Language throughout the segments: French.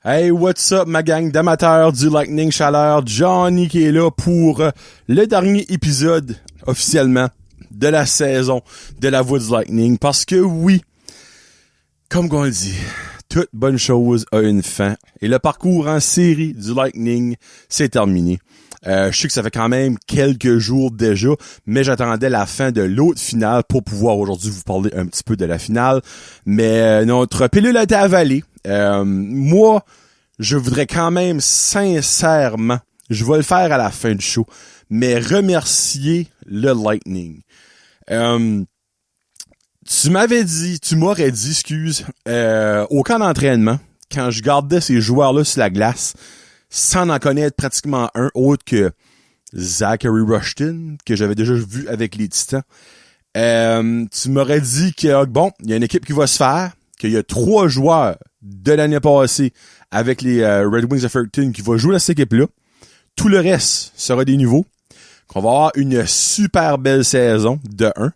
Hey, what's up, ma gang d'amateurs du Lightning Chaleur? Johnny qui est là pour le dernier épisode, officiellement, de la saison de la Voix du Lightning. Parce que oui, comme on le dit, toute bonne chose a une fin. Et le parcours en série du Lightning, c'est terminé. Je sais que ça fait quand même quelques jours déjà, mais j'attendais la fin de l'autre finale pour pouvoir aujourd'hui vous parler un petit peu de la finale. Mais notre pilule a été avalée. Moi, je voudrais quand même sincèrement, je vais le faire à la fin du show, mais remercier le Lightning. Tu m'aurais dit, au camp d'entraînement, quand je gardais ces joueurs-là sur la glace, sans en connaître pratiquement un autre que Zachary Rushton, que j'avais déjà vu avec les Titans, tu m'aurais dit que, bon, il y a une équipe qui va se faire, qu'il y a 3 joueurs de l'année passée avec les Red Wings of Fredericton qui vont jouer dans cette équipe-là. Tout le reste sera des nouveaux. Qu'on va avoir une super belle saison de 1.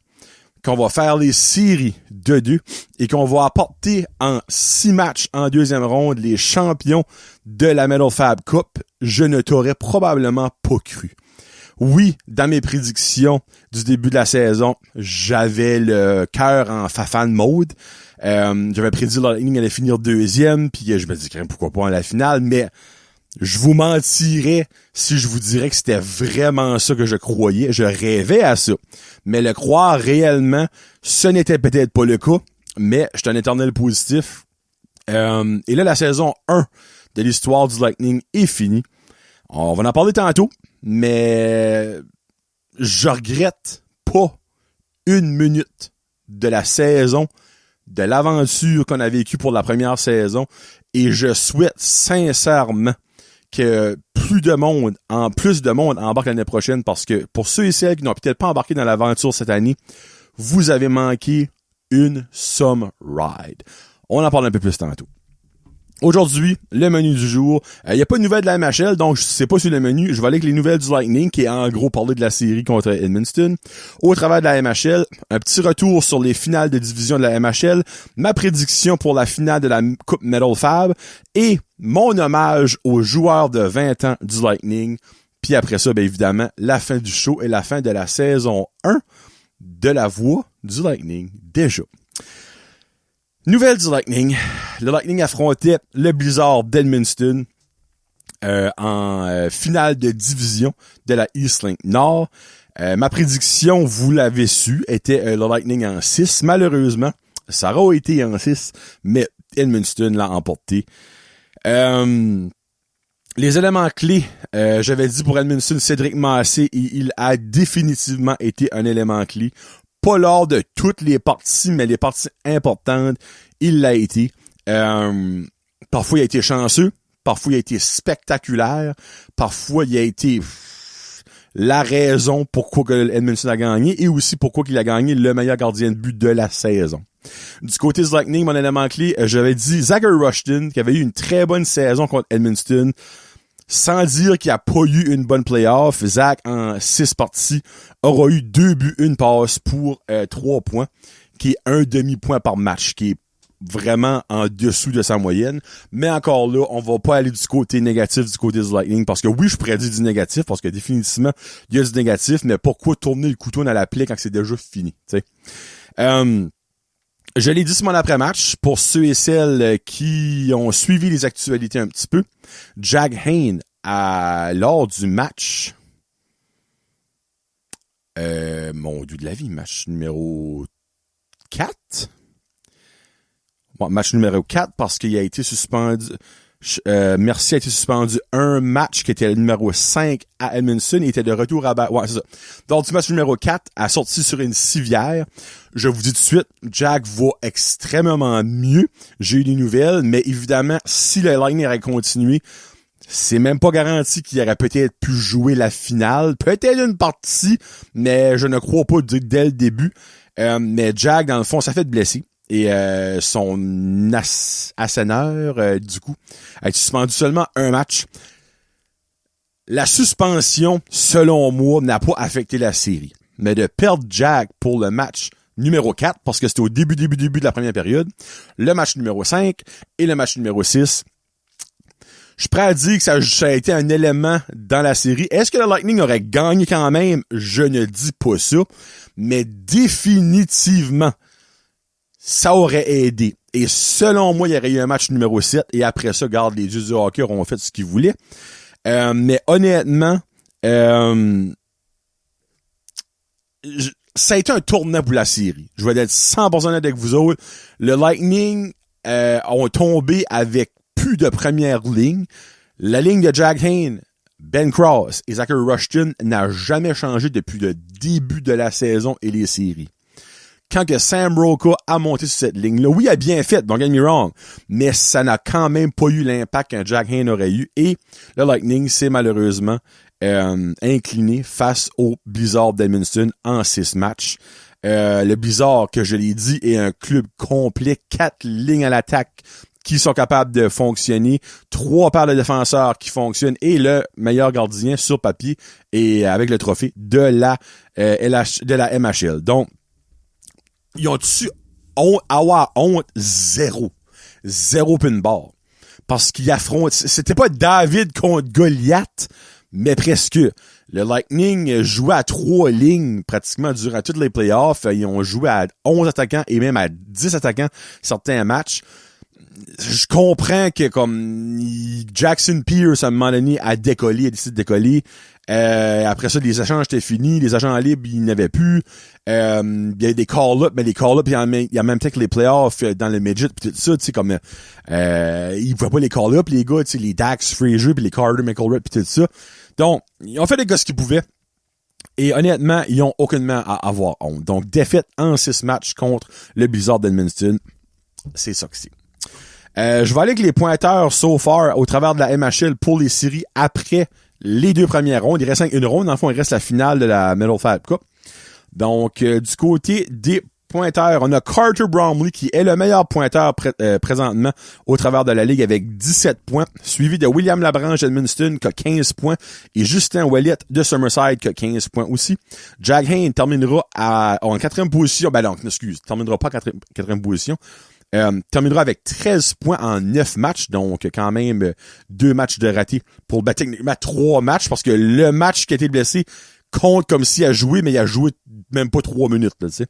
Qu'on va faire les séries de 2 et qu'on va apporter en 6 matchs en deuxième ronde les champions de la Metal Fab Cup, je ne t'aurais probablement pas cru. Oui, dans mes prédictions du début de la saison, j'avais le cœur en fafane mode. J'avais prédit que le Lightning allait finir deuxième, puis je me disais pourquoi pas en la finale, mais je vous mentirais si je vous dirais que c'était vraiment ça que je croyais. Je rêvais à ça. Mais le croire réellement, ce n'était peut-être pas le cas, mais je suis un éternel positif. Et là, la saison 1 de l'histoire du Lightning est finie. On va en parler tantôt, mais je regrette pas une minute de la saison, de l'aventure qu'on a vécue pour la première saison, et je souhaite sincèrement que plus de monde embarque l'année prochaine, parce que pour ceux et celles qui n'ont peut-être pas embarqué dans l'aventure cette année, vous avez manqué une summer ride. On en parle un peu plus tantôt. Aujourd'hui, le menu du jour. Il n'y a pas de nouvelles de la MHL, donc je sais pas sur le menu. Je vais aller avec les nouvelles du Lightning, qui est en gros parler de la série contre Edmundston. Au travers de la MHL, un petit retour sur les finales de division de la MHL, ma prédiction pour la finale de la Coupe Metal Fab, et mon hommage aux joueurs de 20 ans du Lightning. Puis après ça, bien évidemment, la fin du show et la fin de la saison 1 de la Voix du Lightning, déjà. Nouvelle du Lightning. Le Lightning affrontait le Blizzard d'Edmundston en finale de division de la East Link Nord. Ma prédiction, vous l'avez su, était le Lightning en 6. Malheureusement, ça aurait été en 6, mais Edmundston l'a emporté. Les éléments clés, j'avais dit pour Edmundston, Cédric Massé, et il a définitivement été un élément clé. Pas lors de toutes les parties, mais les parties importantes, il l'a été. Parfois, il a été chanceux. Parfois, il a été spectaculaire. Parfois, il a été la raison pourquoi que Edmundston a gagné et aussi pourquoi il a gagné le meilleur gardien de but de la saison. Du côté du Lightning, mon élément clé, j'avais dit Zachary Rushton, qui avait eu une très bonne saison contre Edmundston. Sans dire qu'il n'y a pas eu une bonne playoff, Zach, en 6 parties, aura eu 2 buts, 1 passe pour 3 points, qui est un demi-point par match, qui est vraiment en dessous de sa moyenne. Mais encore là, on va pas aller du côté négatif du côté du Lightning, parce que oui, je pourrais dire du négatif, parce que définitivement, il y a du négatif, mais pourquoi tourner le couteau dans la plaie quand c'est déjà fini, tu sais? Je l'ai dit sur mon après-match, pour ceux et celles qui ont suivi les actualités un petit peu, Jack Hayne, lors du match, mon Dieu de la vie, match numéro 4? Bon, match numéro 4 parce qu'il a été suspendu, Mercier a été suspendu un match qui était le numéro 5 à Edmundston. Il était de retour à ouais, c'est ça. Donc, du match numéro 4 a sorti sur une civière. Je vous dis tout de suite, Jack va extrêmement mieux. J'ai eu des nouvelles, mais évidemment, si le Lightning aurait continué, c'est même pas garanti qu'il aurait peut-être pu jouer la finale. Peut-être une partie, mais je ne crois pas dès le début. Mais Jack, dans le fond, ça fait de blesser. Et son asséneur, du coup, a été suspendu seulement un match. La suspension, selon moi, n'a pas affecté la série. Mais de perdre Jack pour le match numéro 4, parce que c'était au début de la première période, le match numéro 5 et le match numéro 6, Je suis prêt à dire que ça a été un élément dans la série. Est-ce que le Lightning aurait gagné quand même? Je ne dis pas ça. Mais définitivement, ça aurait aidé. Et selon moi, il y aurait eu un match numéro 7. Et après ça, garde, les dieux du hockey auront fait ce qu'ils voulaient. Mais honnêtement, ça a été un tournant pour la série. Je vais être 100% honnête avec vous autres. Le Lightning ont tombé avec plus de première ligne. La ligne de Jack Hayne, Ben Cross et Zachary Rushton n'a jamais changé depuis le début de la saison et les séries. Quand que Sam Roca a monté sur cette ligne-là, oui, il a bien fait, don't get me wrong, mais ça n'a quand même pas eu l'impact qu'un Jack Hayne aurait eu. Et le Lightning s'est malheureusement incliné face au Blizzard d'Edmundston en 6 matchs. Le Blizzard, que je l'ai dit, est un club complet, 4 lignes à l'attaque qui sont capables de fonctionner, 3 paires de défenseurs qui fonctionnent et le meilleur gardien sur papier et avec le trophée de la MHL. Donc, ils ont-tu avoir honte? Zéro pinball. Parce qu'ils affrontent, c'était pas David contre Goliath, mais presque. Le Lightning jouait à 3 lignes pratiquement durant toutes les playoffs. Ils ont joué à 11 attaquants et même à 10 attaquants certains matchs. Je comprends que comme Jackson Pierce à un moment donné a décidé de décoller. Après ça, les échanges étaient finis, les agents libres, il n'y avait plus. Il y avait des call-ups, mais les call-ups, il y a même temps que les playoffs dans le midget pis tout ça, tu sais, comme ils pouvaient pas les call-ups, les gars, tu sais, les Dax Fraser pis les Carter McElroy pis tout ça. Donc, ils ont fait les gars ce qu'ils pouvaient. Et honnêtement, ils ont aucunement à avoir honte. Donc, défaite en 6 matchs contre le Blizzard d'Edmundston. C'est ça que c'est. Je vais aller avec les pointeurs so far au travers de la MHL pour les séries après les 2 premières rondes. Il reste une ronde. Dans le fond, il reste la finale de la Medal Fab Cup. Donc, du côté des pointeurs, on a Carter Bromley qui est le meilleur pointeur présentement au travers de la ligue avec 17 points, suivi de William Labranche d'Edmundston qui a 15 points et Justin Ouellet de Summerside qui a 15 points aussi. Jack Hayne terminera en 4e position. Ben non, terminera pas en 4e position. Terminera avec 13 points en 9 matchs, donc quand même 2 matchs de raté pour techniquement 3 matchs, parce que le match qui a été blessé compte comme s'il a joué, mais il a joué même pas 3 minutes, là, tu sais.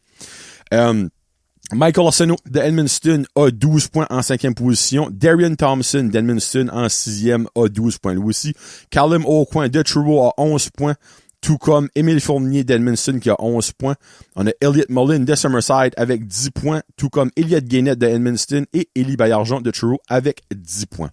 Michael Arsenault de Edmundston a 12 points en 5e position. Darian Thompson d'Edmundston en 6e a 12 points lui aussi. Callum Aucoin de Truro a 11 points. Tout comme Émile Fournier d'Edmundston qui a 11 points. On a Elliot Mullin de Summerside avec 10 points. Tout comme Elliot Gainette de Edmundston et Élie Baillargeon de Truro avec 10 points.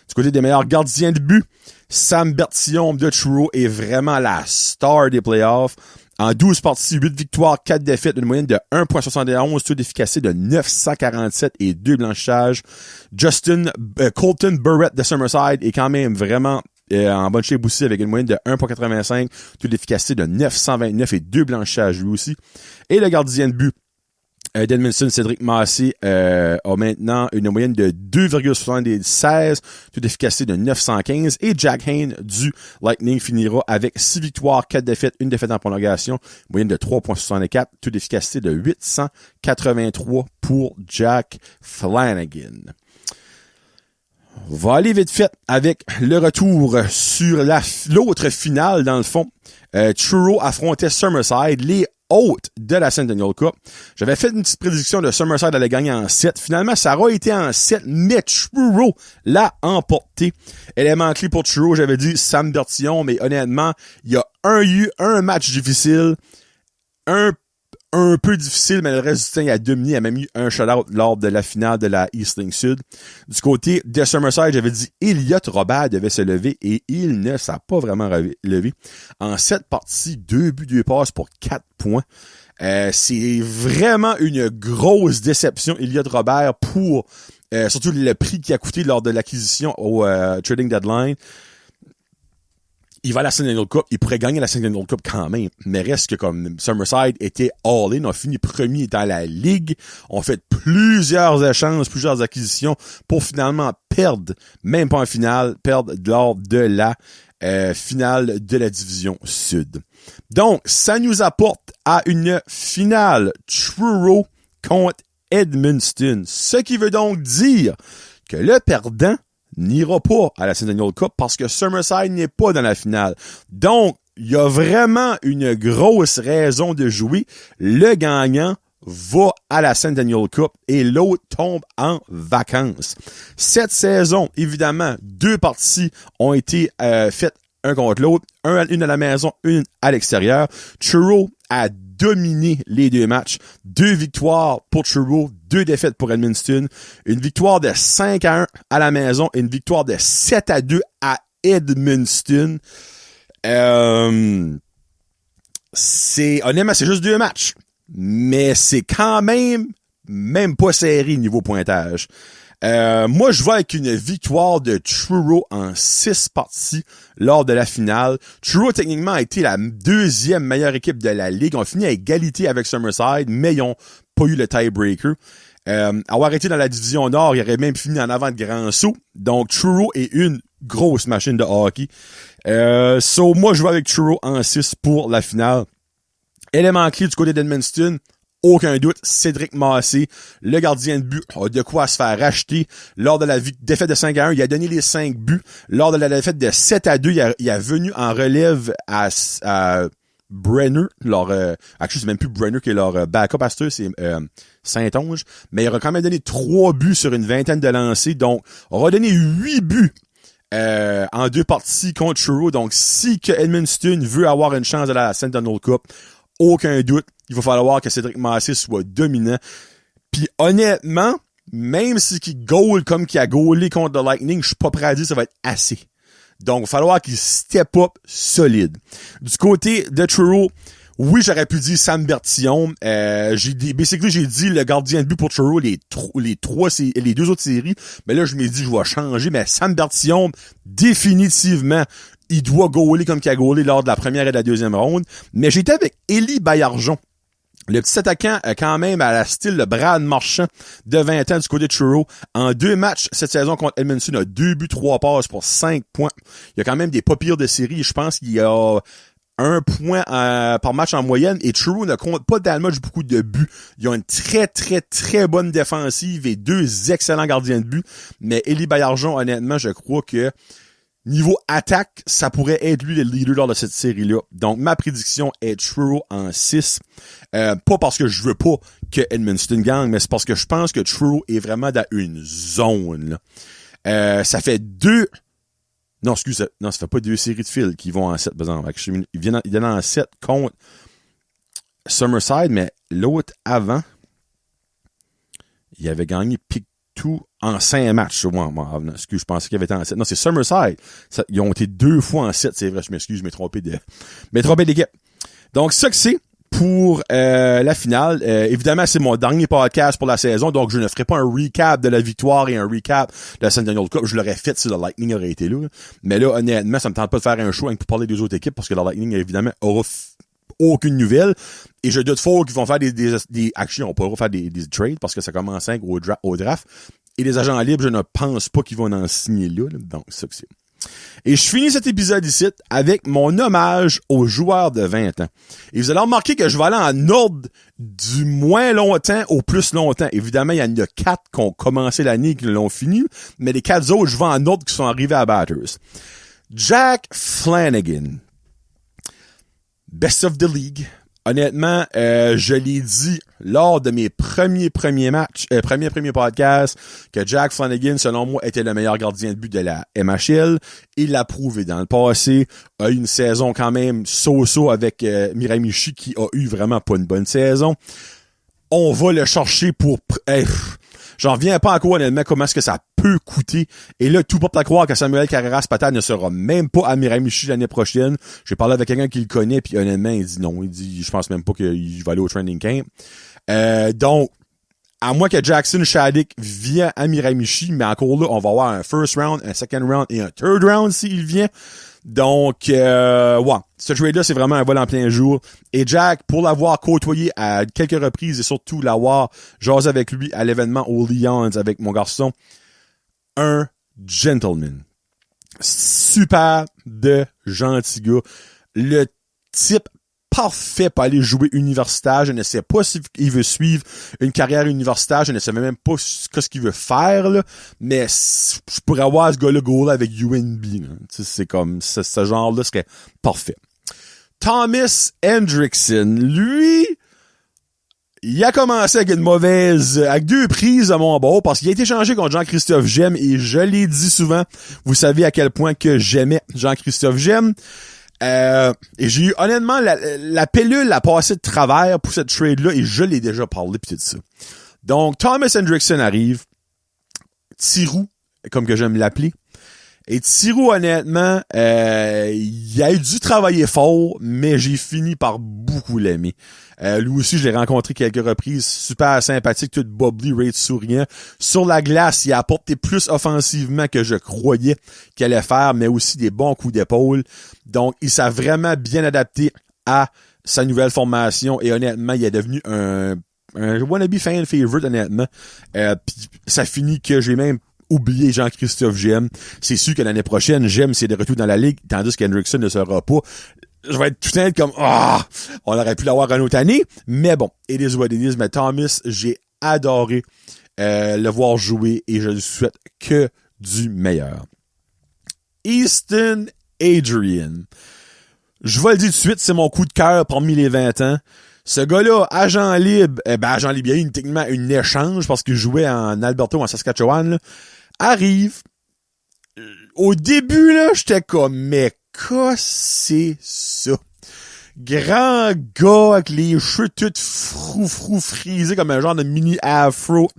Du côté des meilleurs gardiens de but, Sam Bertillon de Truro est vraiment la star des playoffs. En 12 parties, 8 victoires, 4 défaites, une moyenne de 1.71, taux d'efficacité de 947 et 2 blanchages. Colton Burrett de Summerside est quand même vraiment en bonne shape aussi avec une moyenne de 1.85, taux d'efficacité de 929 et 2 blanchages lui aussi. Et le gardien de but d'Edmundston, Cédric Massé, a maintenant une moyenne de 2,76, taux d'efficacité de 915. Et Jack Hayne du Lightning finira avec 6 victoires, 4 défaites, 1 défaite en prolongation, moyenne de 3,64, taux d'efficacité de 883 pour Jack Flanagan. On va aller vite fait avec le retour sur l'autre finale, dans le fond. Truro affrontait Summerside, les hôtes de la Centennial Cup. J'avais fait une petite prédiction de Summerside allait gagner en 7. Finalement, ça aura été en 7, mais Truro l'a emporté. Élément clé pour Truro, j'avais dit Sam Bertillon, mais honnêtement, il y a eu un match difficile, un peu difficile, mais le reste du temps, il a dominé. Il a même eu un shutout lors de la finale de la Eastling Sud. Du côté de Summerside, j'avais dit Elliott Robert devait se lever et il ne s'est pas vraiment levé. En 7 parties, 2 buts, 2 passes pour 4 points. C'est vraiment une grosse déception, Elliott Robert, pour surtout le prix qu'il a coûté lors de l'acquisition au Trading Deadline. Il va à la Centennial Cup, il pourrait gagner la Centennial Cup quand même, mais reste que comme Summerside était all-in, on a fini premier dans la ligue, on fait plusieurs échanges, plusieurs acquisitions pour finalement perdre, même pas en finale, perdre lors de la finale de la division Sud. Donc, ça nous apporte à une finale Truro contre Edmundston, ce qui veut donc dire que le perdant n'ira pas à la Centennial Cup parce que Summerside n'est pas dans la finale. Donc, il y a vraiment une grosse raison de jouer. Le gagnant va à la Centennial Cup et l'autre tombe en vacances. Cette saison, évidemment, 2 parties ont été faites un contre l'autre, une à la maison, une à l'extérieur. Truro a dominé les 2 matchs. 2 victoires pour Truro, 2 défaites pour Edmundston. Une victoire de 5-1 à la maison et une victoire de 7-2 à Edmundston. Honnêtement, c'est juste 2 matchs. Mais c'est quand même pas serré niveau pointage. Moi, je vais avec une victoire de Truro en 6 parties lors de la finale. Truro, techniquement, a été la 2e meilleure équipe de la Ligue. On a fini à égalité avec Summerside, mais ils ont pas eu le tiebreaker. Avoir été dans la division Nord, il aurait même fini en avant de Grand Saut. Donc, Truro est une grosse machine de hockey. Moi, je vais avec Truro en 6 pour la finale. Élément clé du côté d'Edmundston, aucun doute, Cédric Massé, le gardien de but, a de quoi se faire racheter. Lors de la défaite de 5-1, il a donné les 5 buts. Lors de la défaite de 7-2, il a venu en relève à Brenner, c'est même plus Brenner qui est leur backup à c'est Saint-Onge, mais il aura quand même donné 3 buts sur une vingtaine de lancers, donc il aura donné 8 buts en 2 parties contre Truro. Donc, si que Edmundston veut avoir une chance à la Centennial Cup, aucun doute, il va falloir que Cédric Massé soit dominant. Puis honnêtement, même si qu'il goal comme qu'il a goalé contre le Lightning, je suis pas prêt à dire que ça va être assez. Donc, il va falloir qu'il step up solide. Du côté de Truro, oui, j'aurais pu dire Sam Bertillon. J'ai dit le gardien de but pour Truro, les 2 autres séries. Mais là, je me dis, je vais changer. Mais Sam Bertillon, définitivement, il doit goaler comme qu'il a goalé lors de la première et de la deuxième ronde. Mais j'étais avec Élie Baillargeon. Le petit attaquant, quand même, à la style de Brad Marchand, de 20 ans du côté de Truro. En 2 matchs cette saison contre Edmundston, a 2 buts, 3 passes pour 5 points. Il y a quand même des pas pires de série. Je pense qu'il y a 1 point par match en moyenne. Et Truro ne compte pas dans le match beaucoup de buts. Ils ont une très, très, très bonne défensive et 2 excellents gardiens de but. Mais Élie Baillargeon, honnêtement, je crois que niveau attaque, ça pourrait être lui le leader lors de cette série-là. Donc, ma prédiction est Truro en 6. Pas parce que je veux pas que Edmundston gagne, mais c'est parce que je pense que Truro est vraiment dans une zone, là. Ça fait 2... Non, excuse, non, ça fait pas 2 séries de fil qui vont en 7, par exemple. Il viennent en 7 contre Summerside, mais l'autre avant, il avait gagné Pictou en 5 matchs. Excuse, je pensais qu'il avait été en 7. Non, c'est Summerside. Ils ont été 2 fois en 7, c'est vrai, je m'excuse, je m'ai trompé d'équipe. Donc, ça que c'est pour la finale. Évidemment, c'est mon dernier podcast pour la saison, donc je ne ferai pas un recap de la victoire et un recap de la Centennial Cup. Je l'aurais fait si le Lightning aurait été là. Mais là, honnêtement, ça me tente pas de faire un show pour parler des autres équipes parce que le Lightning, évidemment, aura aucune nouvelle. Et je doute fort qu'ils vont faire des actions. On pourra faire des trades parce que ça commence au draft. Et les agents libres, je ne pense pas qu'ils vont en signer là. Donc, ça que c'est. Et je finis cet épisode ici avec mon hommage aux joueurs de 20 ans. Et vous allez remarquer que je vais aller en ordre du moins longtemps au plus longtemps. Évidemment, il y en a 4 qui ont commencé l'année et qui l'ont fini, mais les 4 autres, je vais en ordre qui sont arrivés à Batters. Jack Flanagan. Best of the League. Honnêtement, je l'ai dit lors de mes premiers podcasts que Jack Flanagan, selon moi, était le meilleur gardien de but de la MHL. Il l'a prouvé dans le passé. A eu une saison quand même so-so avec Miramichi qui a eu vraiment pas une bonne saison. On va le chercher pour... J'en reviens pas encore honnêtement comment est-ce que ça peut coûter. Et là, tout porte à croire que Samuel Carreras-Patat ne sera même pas à Miramichi l'année prochaine. J'ai parlé avec quelqu'un qui le connaît, puis honnêtement, il dit non. Il dit, je pense même pas qu'il va aller au training camp. Donc, à moins que Jackson Shaddick vienne à Miramichi, mais encore là, on va avoir un first round, un second round et un third round s'il vient. Donc, ce trade-là, c'est vraiment un vol en plein jour. Et Jack, pour l'avoir côtoyé à quelques reprises et surtout l'avoir jasé avec lui à l'événement aux Lions avec mon garçon, un gentleman. Super de gentil gars. Le type parfait pour aller jouer universitaire. Je ne sais pas s'il veut suivre une carrière universitaire. Je ne sais même pas ce qu'il veut faire, là. Mais je pourrais avoir ce gars-là goal avec UNB. C'est comme, ce genre-là serait parfait. Thomas Hendrickson, lui, il a commencé avec avec 2 prises à mon bord parce qu'il a été changé contre Jean-Christophe Gemme et je l'ai dit souvent, vous savez à quel point que j'aimais Jean-Christophe Gemme. Et j'ai eu, honnêtement, la pilule a passé de travers pour cette trade-là et je l'ai déjà parlé pis tout ça. Donc, Thomas Hendrickson arrive. Tirou, comme que j'aime l'appeler. Et Tirou, honnêtement, il a dû travailler fort, mais j'ai fini par beaucoup l'aimer. Lui aussi, je l'ai rencontré quelques reprises, super sympathique, tout bubbly, rate souriant. Sur la glace, il a apporté plus offensivement que je croyais qu'il allait faire, mais aussi des bons coups d'épaule. Donc, il s'est vraiment bien adapté à sa nouvelle formation et honnêtement, il est devenu un wannabe fan favorite, honnêtement. Puis ça finit que j'ai même oublié Jean-Christophe Gemme. C'est sûr que l'année prochaine, Gemme, c'est de retour dans la ligue, tandis qu'Hendrickson ne sera pas. Je vais être tout le temps comme, on aurait pu l'avoir une autre année. Mais bon, it is what it is. Mais Thomas, j'ai adoré le voir jouer et je lui souhaite que du meilleur. Easton Adrian. Je vais le dire tout de suite, c'est mon coup de cœur parmi les 20 ans. Ce gars-là, agent libre, il y a eu techniquement une échange parce qu'il jouait en Alberta ou en Saskatchewan, là, arrive. Au début, là, j'étais comme, mais qu'est-ce que c'est ça? Grand gars avec les cheveux tout frou frisés comme un genre de mini afro.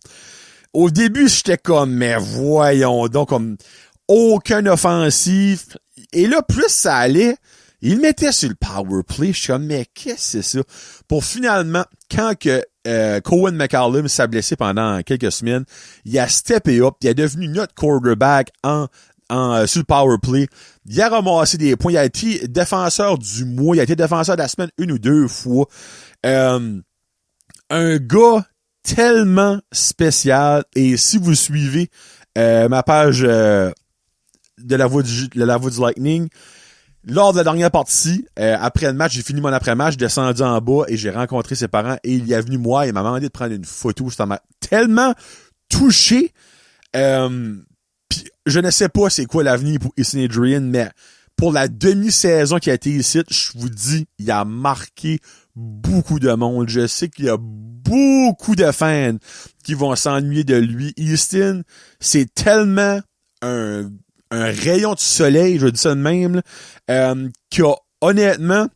Au début, j'étais comme, mais voyons donc, comme aucun offensif. Et là, plus ça allait, il le mettait sur le power play. Je suis comme, mais qu'est-ce que c'est ça? Pour finalement, quand que Cohen McCallum s'est blessé pendant quelques semaines, il a steppé up, il est devenu notre quarterback sur le power play. Il a ramassé des points. Il a été défenseur du mois. Il a été défenseur de la semaine 1 ou 2 fois. Un gars tellement spécial. Et si vous suivez ma page de la voix du Lightning, lors de la dernière partie, après le match, j'ai fini mon après-match, descendu en bas et j'ai rencontré ses parents et il est venu moi et il m'a demandé de prendre une photo. Ça m'a tellement touché. Pis je ne sais pas c'est quoi l'avenir pour Easton Adrian, mais pour la demi-saison qui a été ici, je vous dis, il a marqué beaucoup de monde. Je sais qu'il y a beaucoup de fans qui vont s'ennuyer de lui. Easton, c'est tellement un rayon de soleil, je dis ça de même, que honnêtement,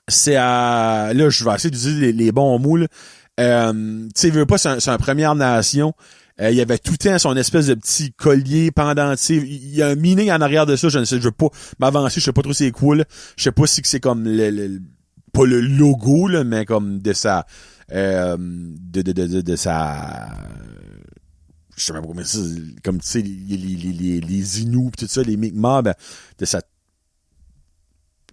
c'est à... Là, je vais essayer d'utiliser les bons mots, là. Tu sais, il veut pas, c'est un Première Nation. Il y avait tout le temps son espèce de petit collier pendentif. Il y a un meaning en arrière de ça, je veux pas m'avancer, je sais pas trop c'est quoi, là. Je sais pas si c'est comme pas le logo, là, mais comme de sa... de sa... Je sais même pas comment ça, comme tu sais, les Inuits pis tout ça, les Mi'kmaq, ben, de sa...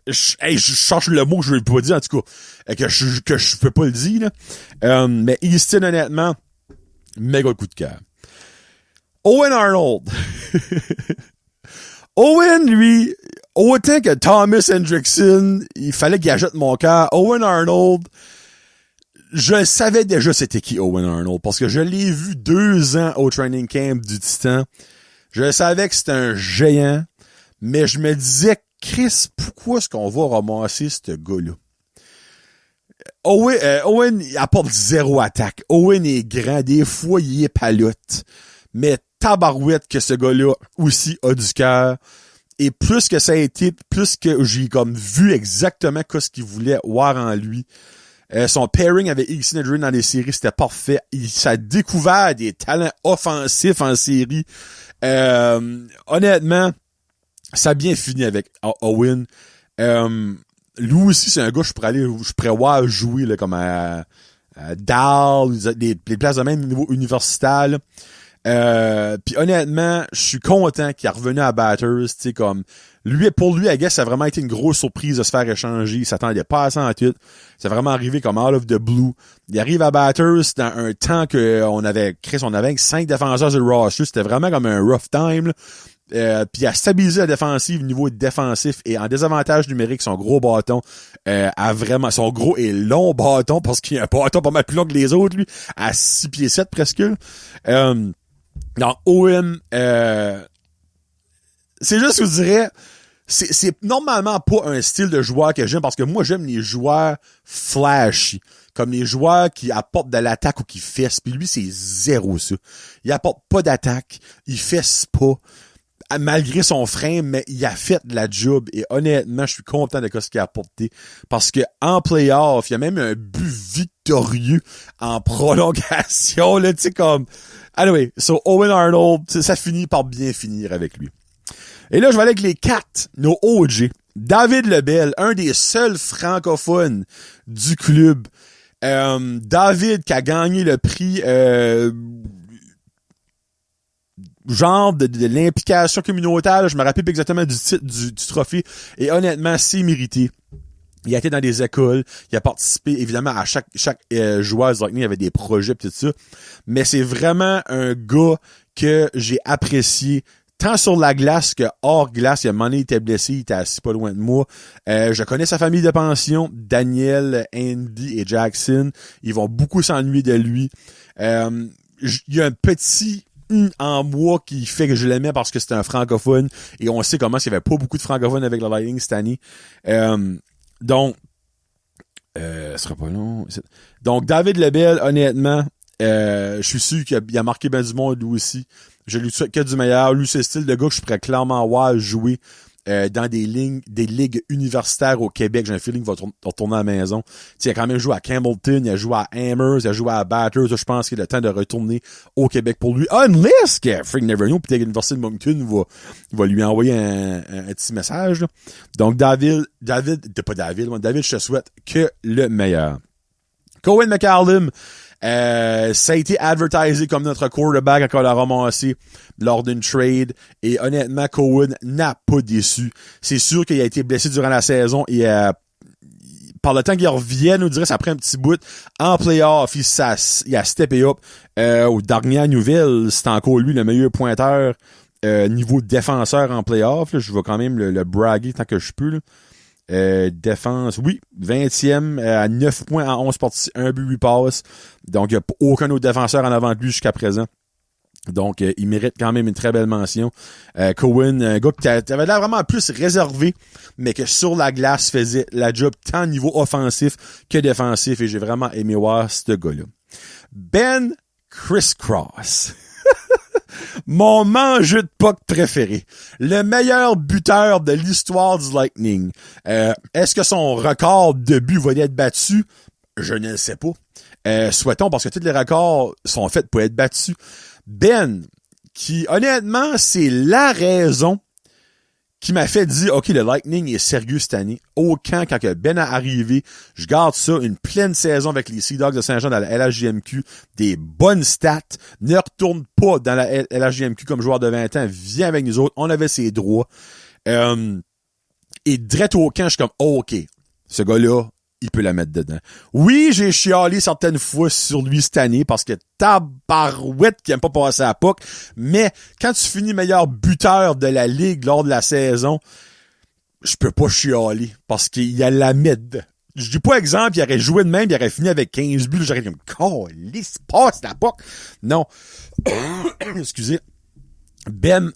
je cherche le mot que je vais pas dire, en tout cas, que je peux pas le dire, là. Mais Easton, honnêtement, méga coup de cœur. Owen Arnold. Owen, lui, autant que Thomas Hendrickson, il fallait qu'il achète mon cœur. Owen Arnold, je savais déjà c'était qui Owen Arnold, parce que je l'ai vu 2 ans au training camp du Titan. Je savais que c'était un géant, mais je me disais, Chris, pourquoi est-ce qu'on va ramasser ce gars-là? Owen, il apporte 0 attaque. Owen est grand, des fois, il est palote. Mais tabarouette que ce gars-là aussi a du cœur. Et plus que ça a été, plus que j'ai comme vu exactement ce qu'il voulait voir en lui. Son pairing avec Easton Adrian dans les séries, c'était parfait. Il s'est découvert des talents offensifs en série. Honnêtement, ça a bien fini avec Owen. Lui aussi, c'est un gars je pourrais voir jouer là, comme à Dal, les places de même niveau universitaire. Puis honnêtement, je suis content qu'il est revenu à Batters, tu sais, comme pour lui, I guess, ça a vraiment été une grosse surprise de se faire échanger. Il s'attendait pas à ça en tout. C'est vraiment arrivé comme out of the blue. Il arrive à Batters dans un temps que on avait 5 défenseurs sur le roster. C'était vraiment comme un rough time, là. Puis à stabiliser la défensive au niveau défensif et en désavantage numérique, son gros bâton a vraiment son gros et long bâton, parce qu'il a un bâton pas mal plus long que les autres, lui, à 6 pieds 7 presque. Dans OM, c'est juste que je dirais, c'est normalement pas un style de joueur que j'aime, parce que moi j'aime les joueurs flashy, comme les joueurs qui apportent de l'attaque ou qui fessent. Puis lui, c'est zéro ça. Il apporte pas d'attaque, il fesse pas, malgré son frein, mais il a fait de la job. Et honnêtement, je suis content de ce qu'il a apporté, parce que en playoff, il y a même un but victorieux en prolongation, là, tu sais, comme... Anyway, so Owen Arnold, ça finit par bien finir avec lui. Et là, je vais aller avec les 4, nos OG. David Lebel, un des seuls francophones du club. David qui a gagné le prix genre de l'implication communautaire. Je me rappelle pas exactement du titre du trophée. Et honnêtement, c'est mérité. Il a été dans des écoles, il a participé, évidemment, à chaque joueur du Lightning, il y avait des projets et tout ça. Mais c'est vraiment un gars que j'ai apprécié, tant sur la glace que hors glace. Il y a un moment donné, il était blessé, il était assis pas loin de moi. Je connais sa famille de pension, Daniel, Andy et Jackson. Ils vont beaucoup s'ennuyer de lui. Il y a un petit en moi qui fait que je l'aimais parce que c'était un francophone. Et on sait comment il y avait pas beaucoup de francophones avec le Lightning cette année. Donc, ce sera pas long. Donc, David Lebel, honnêtement, je suis sûr qu'il a marqué bien du monde lui aussi. Je lui souhaite que du meilleur. Lui, c'est le style de gars que je pourrais clairement voir jouer dans des ligues universitaires au Québec. J'ai un feeling qu'il va retourner à la maison. T'sais, il a quand même joué à Campbellton, il a joué à Amherst, il a joué à Batters. Je pense qu'il a le temps de retourner au Québec pour lui. Unless que Frank Never Know, peut-être l'Université de Moncton va lui envoyer un petit message, là. Donc, David, je te souhaite que le meilleur. Cohen McCallum, ça a été advertisé comme notre quarterback quand on l'a ramassé lors d'une trade, et honnêtement, Cohen n'a pas déçu. C'est sûr qu'il a été blessé durant la saison, et par le temps qu'il revienne, on dirait ça prend un petit bout. En playoff, il a steppé up. Aux dernières nouvelles, c'est encore lui le meilleur pointeur niveau défenseur en playoff. Là. Je vais quand même le braguer tant que je peux, là. Défense, oui, 20e à 9 points en 11 parties, 1 but, 8 passes. Donc, il n'y a aucun autre défenseur en avant de lui jusqu'à présent. Donc, il mérite quand même une très belle mention. Cohen, un gars qui avait l'air vraiment plus réservé, mais que sur la glace faisait la job tant au niveau offensif que défensif, et j'ai vraiment aimé voir ce gars-là. Ben Crisscross. Mon mangeux de puck préféré. Le meilleur buteur de l'histoire du Lightning. Est-ce que son record de but va être battu? Je ne le sais pas. Souhaitons, parce que tous les records sont faits pour être battus. Ben, qui, honnêtement, c'est la raison qui m'a fait dire, OK, le Lightning est sérieux cette année. Au camp, quand Ben a arrivé, je garde ça, une pleine saison avec les Sea Dogs de Saint-Jean dans la LHJMQ, des bonnes stats, ne retourne pas dans la LHJMQ comme joueur de 20 ans, viens avec nous autres, on avait ses droits. Et direct au camp, je suis comme, oh, OK, ce gars-là, il peut la mettre dedans. Oui, j'ai chialé certaines fois sur lui cette année parce que tabarouette qui aime pas passer à la puck, mais quand tu finis meilleur buteur de la ligue lors de la saison, je peux pas chialer parce qu'il y a la mettre. Je dis pas exemple, il aurait joué de même, il aurait fini avec 15 buts, j'aurais dit comme, calisse, passe la puck. Non. Excusez. Ben,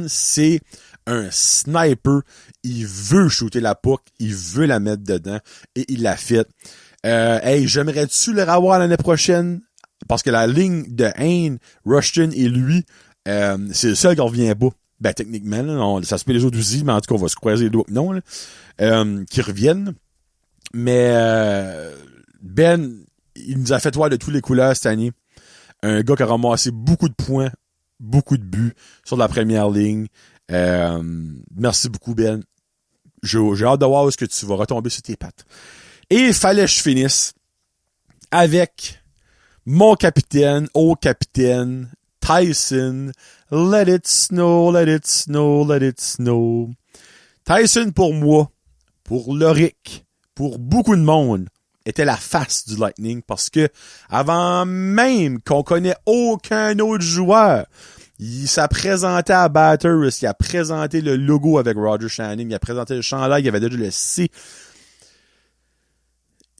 c'est un sniper. Il veut shooter la puck, il veut la mettre dedans, et il l'a fait. J'aimerais-tu le revoir l'année prochaine? Parce que la ligne de Hayne, Rushton et lui, c'est le seul qui revient pas. Ben, techniquement, là, ça se peut les autres aussi, mais en tout cas, on va se croiser les doigts. Non, là, qui reviennent. Mais Ben, il nous a fait voir de tous les couleurs cette année. Un gars qui a ramassé beaucoup de points, beaucoup de buts sur la première ligne. Merci beaucoup, Ben. J'ai hâte de voir où est-ce que tu vas retomber sur tes pattes. Et il fallait que je finisse avec mon capitaine, capitaine, Tyson. Let it snow, let it snow, let it snow. Tyson, pour moi, pour Loric, pour beaucoup de monde, était la face du Lightning parce que avant même qu'on connaît aucun autre joueur Il s'est présenté à Batters, il a présenté le logo avec Roger Shannon, il a présenté le chandail, il avait déjà le C.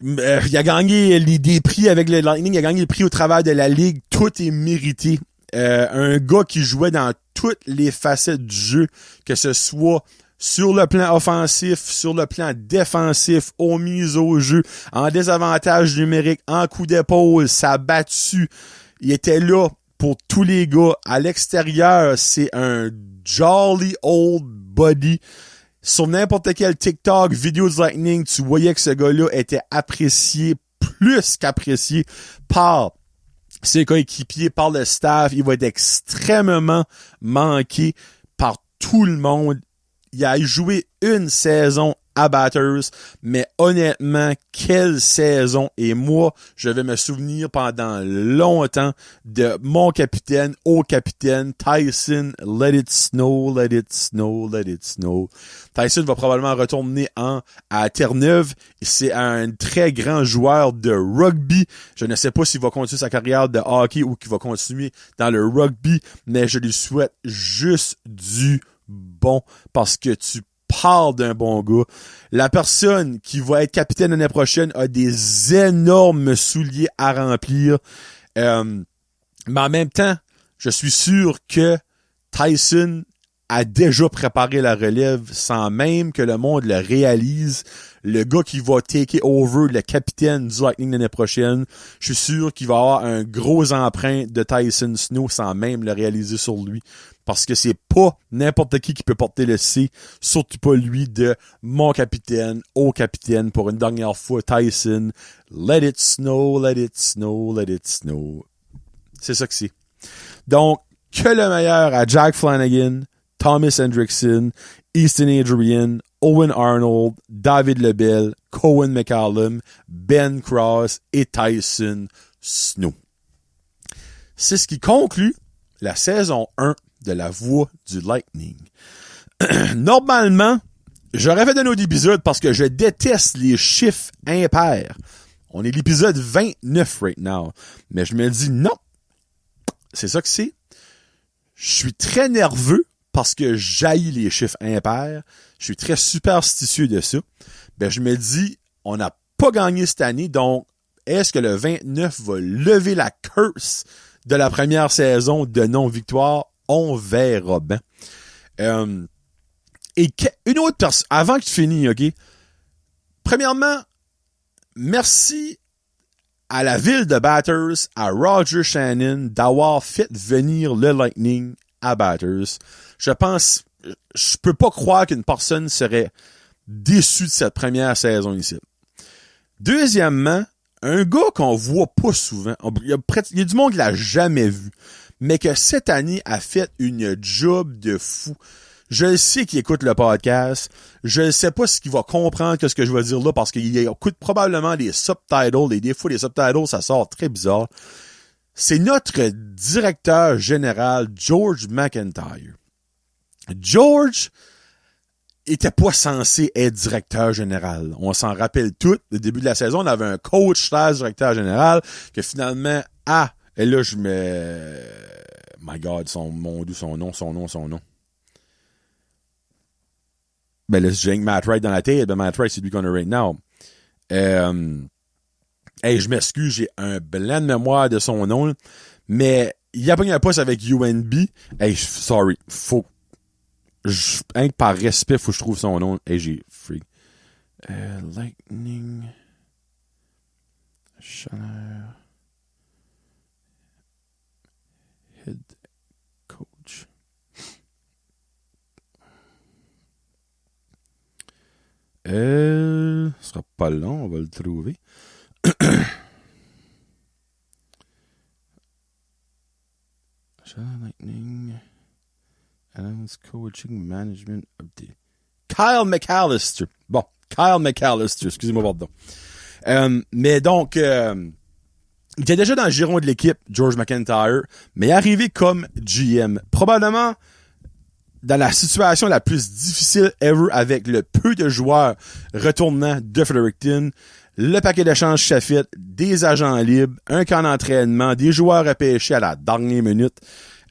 Il a gagné des prix avec le Lightning, il a gagné le prix au travers de la Ligue, tout est mérité. Un gars qui jouait dans toutes les facettes du jeu, que ce soit sur le plan offensif, sur le plan défensif, aux mises au jeu, en désavantage numérique, en coup d'épaule, ça a battu. Il était là pour tous les gars. À l'extérieur, c'est un jolly old buddy. Sur n'importe quel TikTok, vidéo de Lightning, tu voyais que ce gars-là était apprécié, plus qu'apprécié par ses coéquipiers, par le staff. Il va être extrêmement manqué par tout le monde. Il a joué une saison à Batters, mais honnêtement, quelle saison! Et moi, je vais me souvenir pendant longtemps de mon capitaine, au capitaine, Tyson, let it snow, let it snow, let it snow. Tyson va probablement retourner à Terre-Neuve. C'est un très grand joueur de rugby. Je ne sais pas s'il va continuer sa carrière de hockey ou qu'il va continuer dans le rugby, mais je lui souhaite juste du bon parce que tu parles d'un bon gars. La personne qui va être capitaine l'année prochaine a des énormes souliers à remplir. Mais en même temps, je suis sûr que Tyson a déjà préparé la relève sans même que le monde le réalise. Le gars qui va take over le capitaine du Lightning l'année prochaine, je suis sûr qu'il va avoir un gros empreinte de Tyson Snow sans même le réaliser sur lui. Parce que c'est pas n'importe qui peut porter le C, surtout pas lui de mon capitaine, au capitaine, pour une dernière fois, Tyson. Let it snow, let it snow, let it snow. C'est ça que c'est. Donc, que le meilleur à Jack Flanagan, Thomas Hendrickson, Easton Adrian, Owen Arnold, David Lebel, Cohen McCallum, Ben Cross et Tyson Snow. C'est ce qui conclut la saison 1 de la voix du Lightning. Normalement, j'aurais fait un autre épisode parce que je déteste les chiffres impairs. On est l'épisode 29 right now. Mais je me dis non. C'est ça que c'est. Je suis très nerveux parce que j'haïs les chiffres impairs. Je suis très superstitieux de ça. Ben, je me dis, on n'a pas gagné cette année, donc est-ce que le 29 va lever la curse de la première saison de non-victoire? On verra bien. Et une autre personne, avant que tu finisses, OK? Premièrement, merci à la ville de Batters, à Roger Shannon, d'avoir fait venir le Lightning à Batters. Je peux pas croire qu'une personne serait déçue de cette première saison ici. Deuxièmement, un gars qu'on voit pas souvent, il y a du monde qui l'a jamais vu, mais que cette année a fait une job de fou. Je sais qu'il écoute le podcast. Je ne sais pas s'il va comprendre ce que je vais dire là parce qu'il écoute probablement les subtitles et des fois les subtitles, ça sort très bizarre. C'est notre directeur général, George McIntyre. George était pas censé être directeur général. On s'en rappelle tout. Au début de la saison, on avait un coach directeur général que finalement, et là, je me... My God, son nom. Ben là, j'ai Matt Wright dans la tête. Ben Matt Wright, c'est lui qu'on a right now. Je m'excuse, j'ai un blanc de mémoire de son nom. Mais il a pris un poste avec UNB. Sorry. Par respect, faut que je trouve son nom. J'ai freak. Lightning. Chaleur. Head coach. Ce sera pas long, on va le trouver. Lightning. Alliance Coaching Management Update. Kyle McAllister. Bon, Kyle McAllister, excusez-moi, pardon. Mais donc, il était déjà dans le giron de l'équipe, George McIntyre, mais arrivé comme GM. Probablement dans la situation la plus difficile ever avec le peu de joueurs retournant de Fredericton, le paquet d'échanges Chaffette, des agents libres, un camp d'entraînement, des joueurs repêchés à la dernière minute.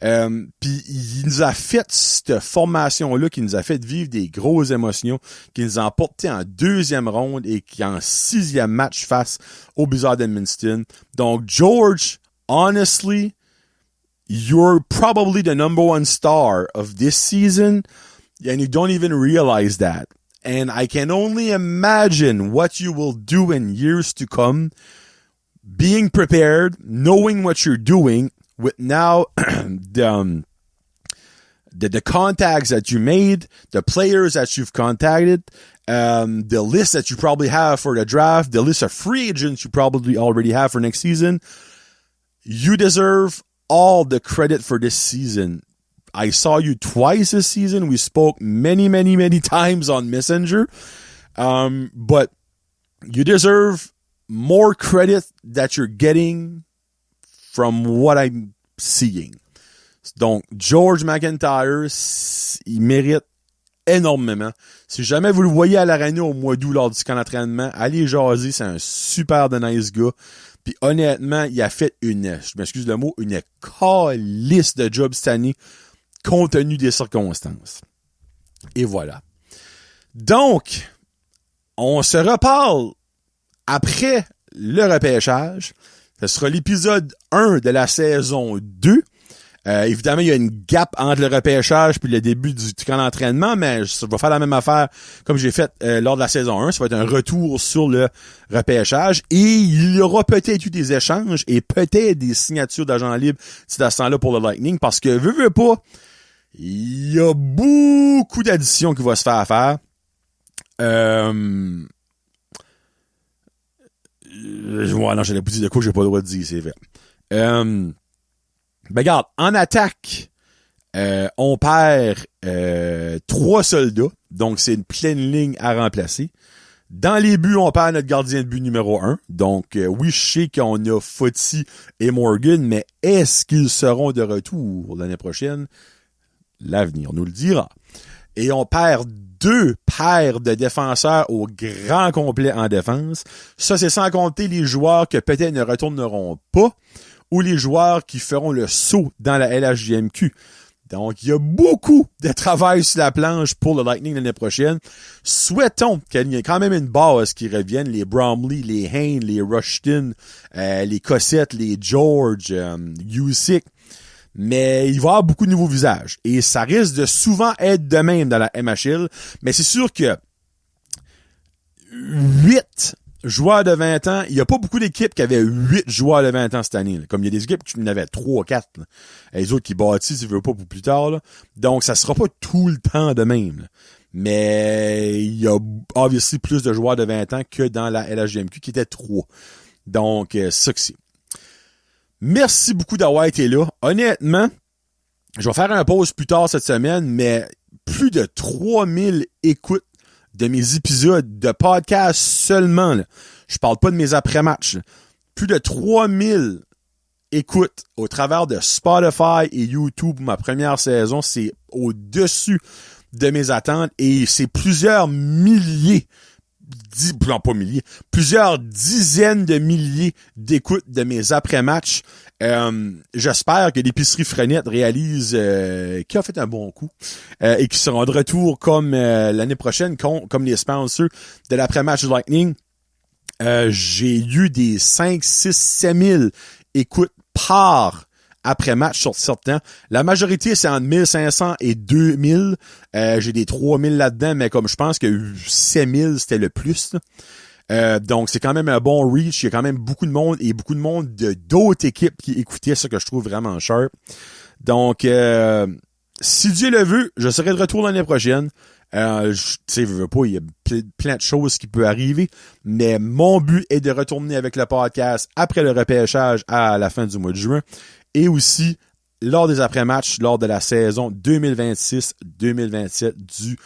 Puis il nous a fait cette formation-là qui nous a fait vivre des grosses émotions, qui nous a emporté en 2e ronde et qui en 6e match face aux Blizzards d'Edmundston. Donc, George, honestly, you're probably the number 1 star of this season, and you don't even realize that. And I can only imagine what you will do in years to come, being prepared, knowing what you're doing, with now the contacts that you made, the players that you've contacted, the list that you probably have for the draft, the list of free agents you probably already have for next season. You deserve all the credit for this season. I saw you twice this season. We spoke many times on Messenger. But you deserve more credit that you're getting from what I'm seeing. Donc, George McIntyre, il mérite énormément. Si jamais vous le voyez à l'Arena au mois d'août lors du camp d'entraînement, allez jaser, c'est un super de nice gars. Puis honnêtement, il a fait une calisse de job cette année, compte tenu des circonstances. Et voilà. Donc, on se reparle après le repêchage. Ce sera l'épisode 1 de la saison 2. Évidemment, il y a une gap entre le repêchage puis le début du camp d'entraînement, mais je vais faire la même affaire comme j'ai fait lors de la saison 1. Ça va être un retour sur le repêchage et il y aura peut-être eu des échanges et peut-être des signatures d'agents libres c'est à ce temps-là pour le Lightning parce que, veux pas, il y a beaucoup d'additions qui vont se faire à faire. Ouais, non, j'allais pas dire de quoi j'ai pas le droit de dire, c'est vrai. Ben regarde, en attaque, on perd 3 soldats, donc c'est une pleine ligne à remplacer. Dans les buts, on perd notre gardien de but numéro 1. Donc, oui, je sais qu'on a Footy et Morgan, mais est-ce qu'ils seront de retour l'année prochaine? L'avenir nous le dira. Et on perd 2 paires de défenseurs au grand complet en défense. Ça, c'est sans compter les joueurs que peut-être ne retourneront pas ou les joueurs qui feront le saut dans la LHJMQ. Donc, il y a beaucoup de travail sur la planche pour le Lightning l'année prochaine. Souhaitons qu'il y ait quand même une base qui revienne. Les Bromley, les Haynes, les Rushton, les Cossette, les George, Usyk. Mais il va y avoir beaucoup de nouveaux visages. Et ça risque de souvent être de même dans la MHL. Mais c'est sûr que 8 joueurs de 20 ans, il n'y a pas beaucoup d'équipes qui avaient 8 joueurs de 20 ans cette année. Là. Comme il y a des équipes qui en avaient 3 ou 4. Là. Et les autres qui bâtissent, ils veulent pas pour plus tard. Là. Donc, ça sera pas tout le temps de même. Là. Mais il y a obviously plus de joueurs de 20 ans que dans la LHJMQ qui était 3. Donc, ça que c'est. Merci beaucoup d'avoir été là. Honnêtement, je vais faire un pause plus tard cette semaine, mais plus de 3000 écoutes de mes épisodes de podcast seulement. Là. Je parle pas de mes après-matchs. Là. Plus de 3000 écoutes au travers de Spotify et YouTube ma première saison. C'est au-dessus de mes attentes et c'est plusieurs milliers plusieurs dizaines de milliers d'écoutes de mes après-matchs. J'espère que l'épicerie Frenette réalise qui a fait un bon coup et qui seront de retour comme l'année prochaine, comme les sponsors de l'après-match du Lightning. J'ai eu des 5, 6, 7 000 écoutes par après-match sur certains. La majorité, c'est entre 1500 et 2000. J'ai des 3000 là-dedans, mais comme je pense que 7000, c'était le plus. Donc, c'est quand même un bon reach. Il y a quand même beaucoup de monde et beaucoup de monde d'autres équipes qui écoutaient ça que je trouve vraiment sharp. Donc, si Dieu le veut, je serai de retour l'année prochaine. Tu sais, je veux pas, il y a plein de choses qui peuvent arriver, mais mon but est de retourner avec le podcast après le repêchage à la fin du mois de juin. Et aussi, lors des après-matchs, lors de la saison 2026-2027 du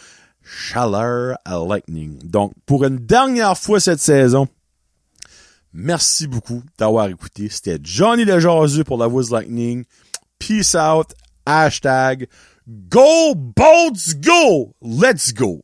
Chaleur Lightning. Donc, pour une dernière fois cette saison, merci beaucoup d'avoir écouté. C'était Johnny Lejazu pour la Voix du Lightning. Peace out. #GoBolts Go! Let's go!